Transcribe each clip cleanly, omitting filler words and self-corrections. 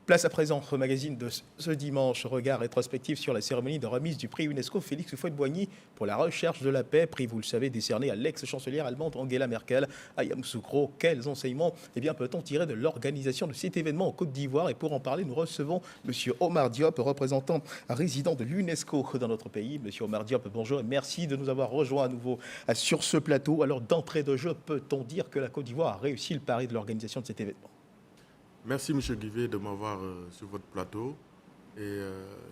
Place à présent au magazine de ce dimanche, regard rétrospectif sur la cérémonie de remise du prix UNESCO Félix Houphouët-Boigny pour la recherche de la paix, prix, vous le savez, décerné à l'ex-chancelière allemande Angela Merkel, à Yamoussoukro. Quels enseignements peut-on tirer de l'organisation de cet événement en Côte d'Ivoire? Et pour en parler, nous recevons M. Omar Diop, représentant résident de l'UNESCO dans notre pays. M. Omar Diop, bonjour et merci de nous avoir rejoints à nouveau sur ce plateau. Alors, d'entrée de jeu, peut-on dire que la Côte d'Ivoire a réussi le pari de l'organisation de cet événement? Merci M. Guivet de m'avoir sur votre plateau et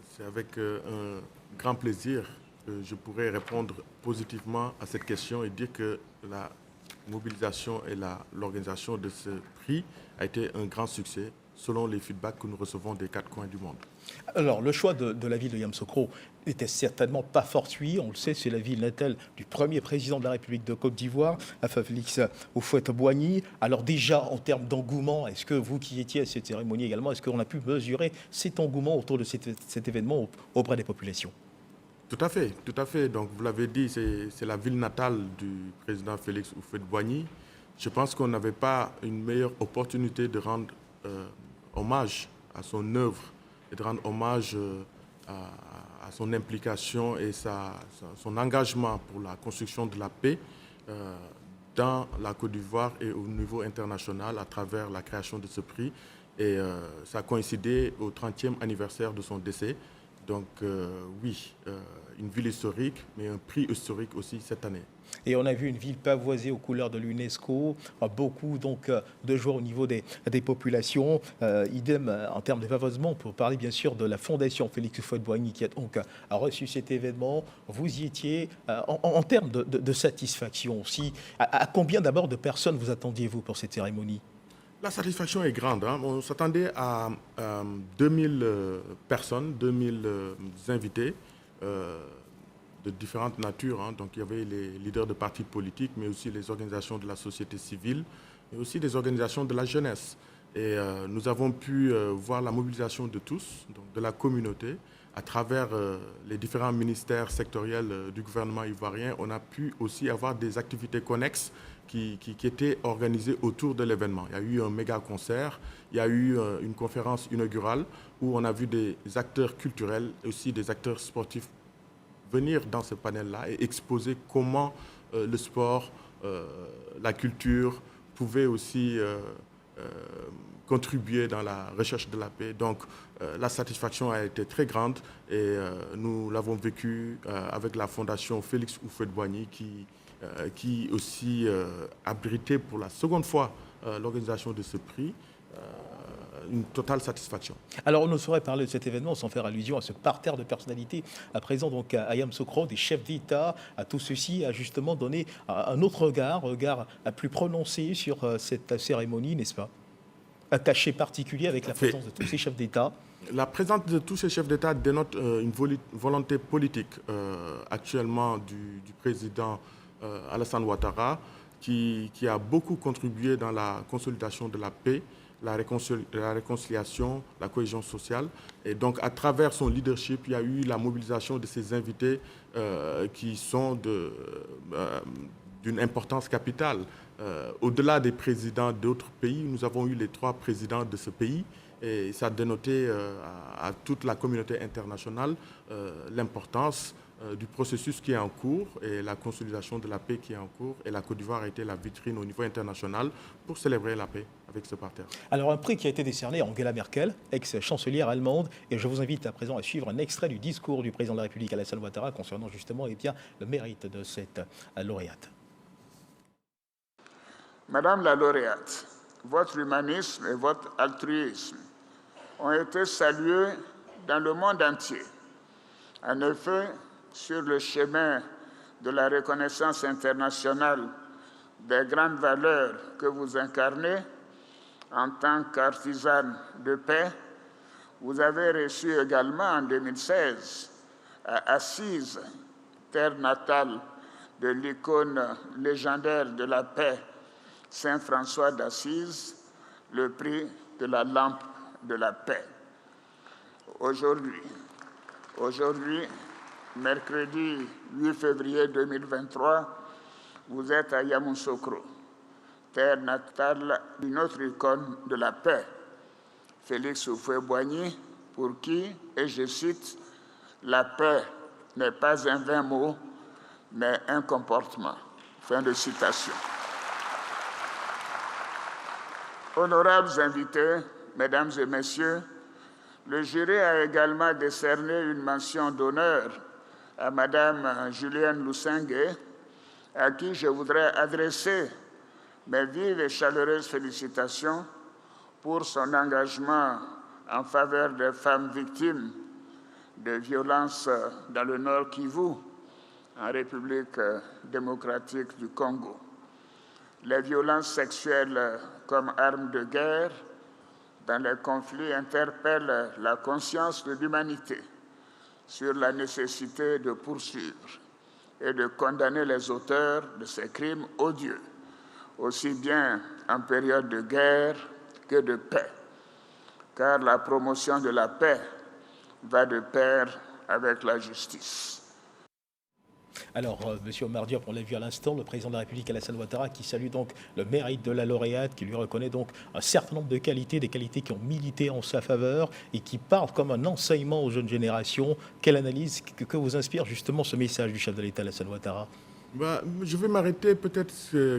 c'est avec un grand plaisir que je pourrais répondre positivement à cette question et dire que la mobilisation et l'organisation de ce prix a été un grand succès selon les feedbacks que nous recevons des quatre coins du monde. Alors, le choix de la ville de Yamoussoukro n'était certainement pas fortuit. On le sait, c'est la ville natale du premier président de la République de Côte d'Ivoire, Félix Houphouët-Boigny. Alors déjà, en termes d'engouement, est-ce que vous qui étiez à cette cérémonie également, est-ce qu'on a pu mesurer cet engouement autour de cet événement auprès des populations? Tout à fait, tout à fait. Donc, vous l'avez dit, c'est la ville natale du président Félix Houphouët-Boigny. Je pense qu'on n'avait pas une meilleure opportunité de rendre hommage à son œuvre et de rendre hommage à son implication et son engagement pour la construction de la paix dans la Côte d'Ivoire et au niveau international à travers la création de ce prix. Et ça a coïncidé au 30e anniversaire de son décès. Donc oui, une ville historique, mais un prix historique aussi cette année. Et on a vu une ville pavoisée aux couleurs de l'UNESCO, beaucoup donc de joie au niveau des populations. Idem en termes de pavoisement, pour parler bien sûr de la fondation Félix Houphouët-Boigny qui a reçu cet événement. Vous y étiez en termes de satisfaction aussi. À combien d'abord de personnes vous attendiez-vous pour cette cérémonie? La satisfaction est grande. On s'attendait à 2000 personnes, 2000 invités de différentes natures. Donc il y avait les leaders de partis politiques, mais aussi les organisations de la société civile, mais aussi des organisations de la jeunesse. Et nous avons pu voir la mobilisation de tous, donc de la communauté, à travers les différents ministères sectoriels du gouvernement ivoirien. On a pu aussi avoir des activités connexes qui étaient organisées autour de l'événement. Il y a eu un méga concert, il y a eu une conférence inaugurale où on a vu des acteurs culturels et aussi des acteurs sportifs venir dans ce panel-là et exposer comment le sport, la culture pouvaient aussi contribuer dans la recherche de la paix. Donc la satisfaction a été très grande et nous l'avons vécu avec la fondation Félix Houphouët-Boigny qui aussi abritait pour la seconde fois l'organisation de ce prix. Une totale satisfaction. Alors on ne saurait parler de cet événement sans faire allusion à ce parterre de personnalités à présent donc à Yamoussoukro, des chefs d'État, à tout ceci a justement donné un autre regard plus prononcé sur cette cérémonie, n'est-ce pas? Un cachet particulier avec la présence de tous ces chefs d'État. La présence de tous ces chefs d'État dénote une volonté politique actuellement du président Alassane Ouattara qui a beaucoup contribué dans la consolidation de la paix, la réconciliation, la cohésion sociale. Et donc, à travers son leadership, il y a eu la mobilisation de ces invités qui sont d'une importance capitale. Au-delà des présidents d'autres pays, nous avons eu les 3 présidents de ce pays et ça a dénoté à toute la communauté internationale l'importance du processus qui est en cours et la consolidation de la paix qui est en cours. Et la Côte d'Ivoire a été la vitrine au niveau international pour célébrer la paix avec ce parterre. Alors un prix qui a été décerné à Angela Merkel, ex-chancelière allemande, et je vous invite à présent à suivre un extrait du discours du président de la République Alassane Ouattara concernant justement le mérite de cette lauréate. Madame la lauréate, votre humanisme et votre altruisme ont été salués dans le monde entier. En effet, sur le chemin de la reconnaissance internationale des grandes valeurs que vous incarnez en tant qu'artisane de paix, vous avez reçu également en 2016 à Assise, terre natale de l'icône légendaire de la paix, Saint François d'Assise, le prix de la lampe de la paix. Aujourd'hui, mercredi 8 février 2023, vous êtes à Yamoussoukro, terre natale d'une autre icône de la paix, Félix Houphouët-Boigny, pour qui, et je cite, « la paix n'est pas un vain mot, mais un comportement ». Fin de citation. Honorables invités, mesdames et messieurs, le jury a également décerné une mention d'honneur à Madame Julienne Lusenge, à qui je voudrais adresser mes vives et chaleureuses félicitations pour son engagement en faveur des femmes victimes de violences dans le Nord Kivu, en République démocratique du Congo. Les violences sexuelles comme armes de guerre dans les conflits interpellent la conscience de l'humanité sur la nécessité de poursuivre et de condamner les auteurs de ces crimes odieux, aussi bien en période de guerre que de paix, car la promotion de la paix va de pair avec la justice. Alors, M. Omar Diop, on l'a vu à l'instant, le président de la République, Alassane Ouattara, qui salue donc le mérite de la lauréate, qui lui reconnaît donc un certain nombre de qualités, des qualités qui ont milité en sa faveur et qui parlent comme un enseignement aux jeunes générations. Quelle analyse que vous inspire justement ce message du chef de l'État, Alassane Ouattara? Je vais m'arrêter peut-être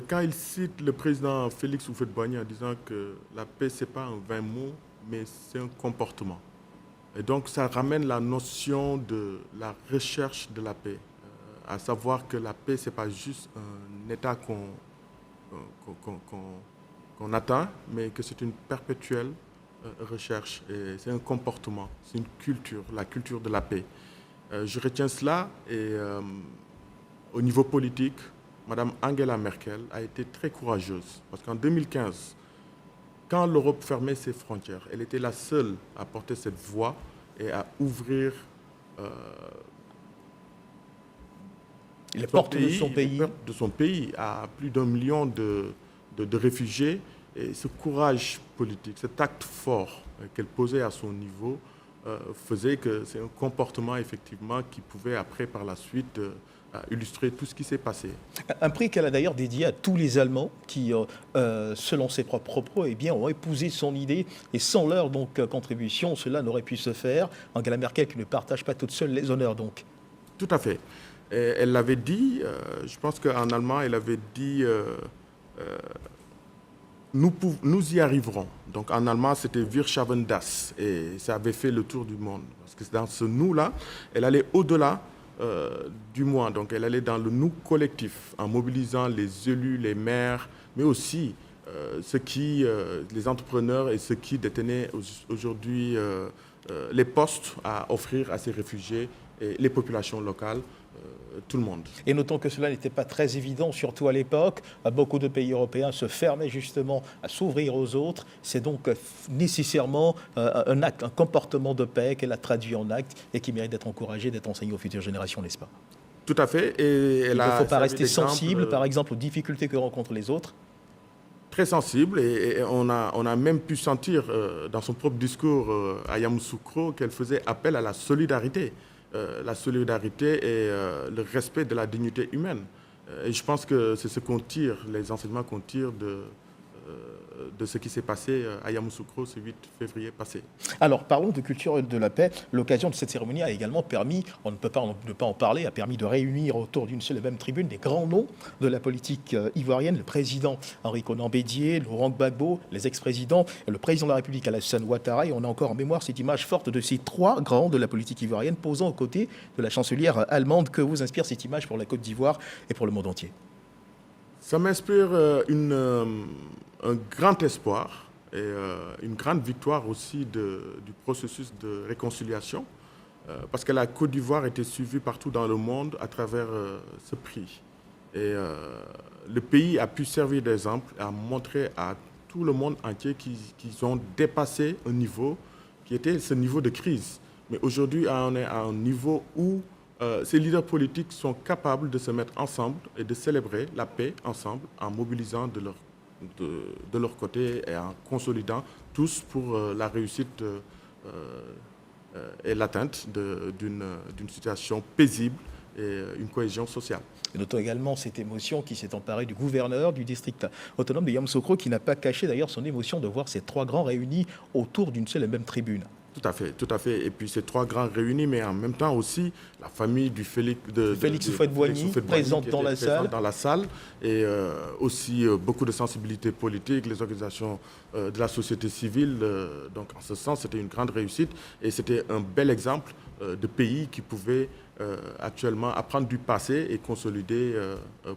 quand il cite le président Félix Houphouët-Boigny en disant que la paix, ce n'est pas un vain mot, mais c'est un comportement. Et donc, ça ramène la notion de la recherche de la paix. À savoir que la paix, ce n'est pas juste un état qu'on atteint, mais que c'est une perpétuelle recherche. Et c'est un comportement, c'est une culture, la culture de la paix. Je retiens cela et au niveau politique, Mme Angela Merkel a été très courageuse. Parce qu'en 2015, quand l'Europe fermait ses frontières, elle était la seule à porter cette voix et à ouvrir les portes de son pays à plus d'1 million de réfugiés. Et ce courage politique, cet acte fort qu'elle posait à son niveau faisait que c'est un comportement effectivement qui pouvait après par la suite illustrer tout ce qui s'est passé. Un prix qu'elle a d'ailleurs dédié à tous les Allemands qui, selon ses propres propos, ont épousé son idée et sans leur contribution, cela n'aurait pu se faire. Angela Merkel qui ne partage pas toute seule les honneurs donc. Tout à fait. Et elle l'avait dit, je pense qu'en allemand, elle avait dit nous y arriverons. Donc en allemand, c'était Wir schaffen das. Et ça avait fait le tour du monde. Parce que dans ce nous-là, elle allait au-delà du moi. Donc elle allait dans le nous collectif, en mobilisant les élus, les maires, mais aussi les entrepreneurs et ceux qui détenaient aujourd'hui les postes à offrir à ces réfugiés et les populations locales. Tout le monde. Et notons que cela n'était pas très évident, surtout à l'époque. Beaucoup de pays européens se fermaient justement à s'ouvrir aux autres. C'est donc nécessairement un acte, un comportement de paix qu'elle a traduit en acte et qui mérite d'être encouragé, d'être enseigné aux futures générations, n'est-ce pas? Tout à fait. Et il ne faut pas rester sensible, par exemple, aux difficultés que rencontrent les autres. Très sensible. Et on a même pu sentir dans son propre discours à Yamoussoukro qu'elle faisait appel à la solidarité. La solidarité et le respect de la dignité humaine. Et je pense que c'est ce qu'on tire, les enseignements qu'on tire de ce qui s'est passé à Yamoussoukro ce 8 février passé. Alors, parlons de culture de la paix. L'occasion de cette cérémonie a également permis, on ne peut pas en parler, a permis de réunir autour d'une seule et même tribune des grands noms de la politique ivoirienne, le président Henri Konan Bédié, Laurent Gbagbo, les ex-présidents, et le président de la République Alassane Ouattara. Et on a encore en mémoire cette image forte de ces trois grands de la politique ivoirienne posant aux côtés de la chancelière allemande. Que vous inspire cette image pour la Côte d'Ivoire et pour le monde entier? Ça m'inspire un grand espoir et une grande victoire aussi du processus de réconciliation, parce que la Côte d'Ivoire était suivie partout dans le monde à travers ce prix. Et le pays a pu servir d'exemple et a montré à tout le monde entier qu'ils ont dépassé un niveau qui était ce niveau de crise. Mais aujourd'hui, on est à un niveau où ces leaders politiques sont capables de se mettre ensemble et de célébrer la paix ensemble en mobilisant de leur côté et en consolidant tous pour la réussite et l'atteinte d'une situation paisible et une cohésion sociale. Et notons également cette émotion qui s'est emparée du gouverneur du district autonome de Yamoussoukro, qui n'a pas caché d'ailleurs son émotion de voir ces trois grands réunis autour d'une seule et même tribune. Tout à fait, tout à fait. Et puis ces trois grands réunis, mais en même temps aussi la famille du Félix Houphouët-Boigny, présente dans la salle, et aussi beaucoup de sensibilité politique, les organisations de la société civile. Donc en ce sens, c'était une grande réussite et c'était un bel exemple de pays qui pouvait actuellement apprendre du passé et consolider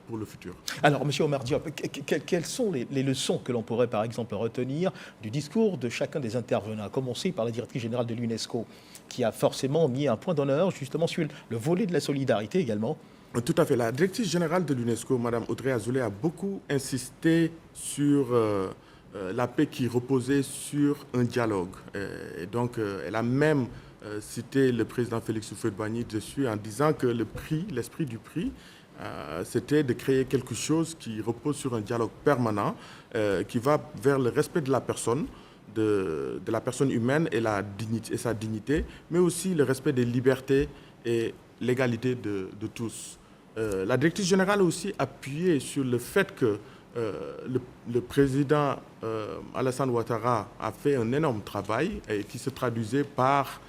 pour le futur. Alors, M. Omar Diop, quelles sont les leçons que l'on pourrait par exemple retenir du discours de chacun des intervenants, à commencer par la directrice générale de l'UNESCO, qui a forcément mis un point d'honneur justement sur le volet de la solidarité également? Tout à fait. La directrice générale de l'UNESCO, Mme Audrey Azoulay, a beaucoup insisté sur la paix qui reposait sur un dialogue. Et donc, elle a même cité le président Félix Houphouët-Boigny dessus en disant que l'esprit du prix, c'était de créer quelque chose qui repose sur un dialogue permanent, qui va vers le respect de la personne, de la personne humaine et sa dignité, mais aussi le respect des libertés et l'égalité de tous. La directrice générale a aussi appuyé sur le fait que le président Alassane Ouattara a fait un énorme travail et qui se traduisait par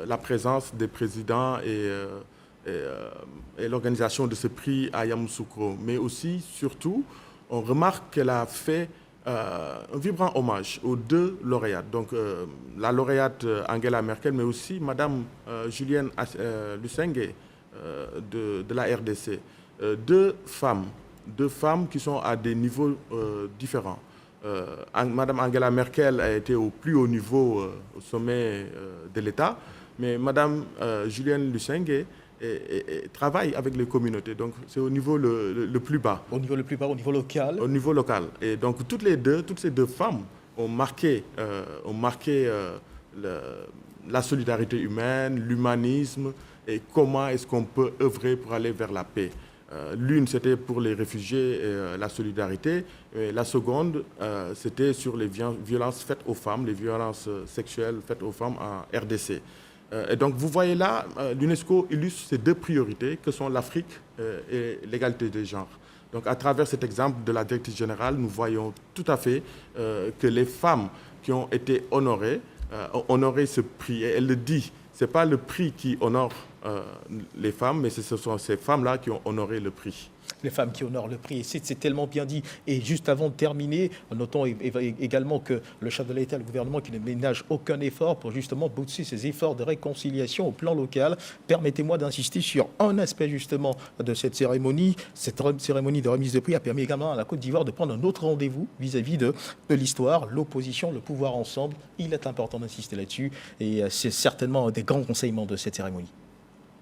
la présence des présidents et l'organisation de ce prix à Yamoussoukro. Mais aussi, surtout, on remarque qu'elle a fait un vibrant hommage aux deux lauréates. Donc, la lauréate Angela Merkel, mais aussi Mme Julienne Lusenge de la RDC. Deux femmes qui sont à des niveaux différents. Madame Angela Merkel a été au plus haut niveau au sommet de l'État, mais Madame Julienne Lusenge travaille avec les communautés, donc c'est au niveau le plus bas. Au niveau le plus bas, au niveau local. Au niveau local. Et donc toutes ces deux femmes ont marqué la solidarité humaine, l'humanisme et comment est-ce qu'on peut œuvrer pour aller vers la paix. L'une, c'était pour les réfugiés et la solidarité. Et la seconde, c'était sur les violences faites aux femmes, les violences sexuelles faites aux femmes en RDC. Et donc, vous voyez là, l'UNESCO illustre ces deux priorités que sont l'Afrique et l'égalité des genres. Donc, à travers cet exemple de la directrice générale, nous voyons tout à fait que les femmes qui ont été honorées ont honoré ce prix. Et elle le dit, ce n'est pas le prix qui honore les femmes, mais ce sont ces femmes-là qui ont honoré le prix. Les femmes qui honorent le prix, et c'est tellement bien dit. Et juste avant de terminer, notons également que le chef de l'État, le gouvernement, qui ne ménage aucun effort pour justement booster ces efforts de réconciliation au plan local. Permettez-moi d'insister sur un aspect justement de cette cérémonie. Cette cérémonie de remise de prix a permis également à la Côte d'Ivoire de prendre un autre rendez-vous vis-à-vis de l'histoire, l'opposition, le pouvoir ensemble. Il est important d'insister là-dessus et c'est certainement un des grands enseignements de cette cérémonie.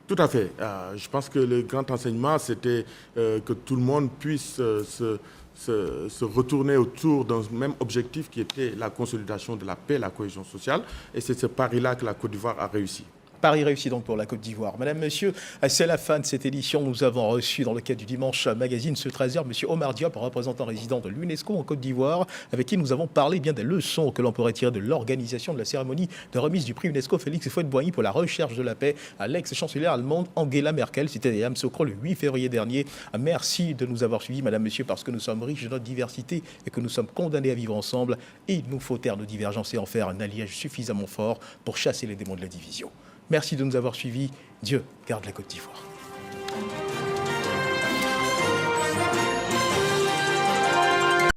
Tout à fait. Je pense que le grand enseignement, c'était que tout le monde puisse se retourner autour d'un même objectif qui était la consolidation de la paix, la cohésion sociale. Et c'est ce pari-là que la Côte d'Ivoire a réussi. Paris réussi donc pour la Côte d'Ivoire. Madame, Monsieur, c'est la fin de cette édition. Nous avons reçu dans le cadre du Dimanche Magazine ce 13h, Monsieur Omar Diop, représentant résident de l'UNESCO en Côte d'Ivoire, avec qui nous avons parlé bien des leçons que l'on pourrait tirer de l'organisation de la cérémonie de remise du prix UNESCO Félix Houphouët-Boigny pour la recherche de la paix à l'ex-chancelière allemande Angela Merkel. C'était à Yamoussoukro le 8 février dernier. Merci de nous avoir suivis, Madame, Monsieur, parce que nous sommes riches de notre diversité et que nous sommes condamnés à vivre ensemble. Et il nous faut taire nos divergences et en faire un alliage suffisamment fort pour chasser les démons de la division. Merci de nous avoir suivis. Dieu garde la Côte d'Ivoire.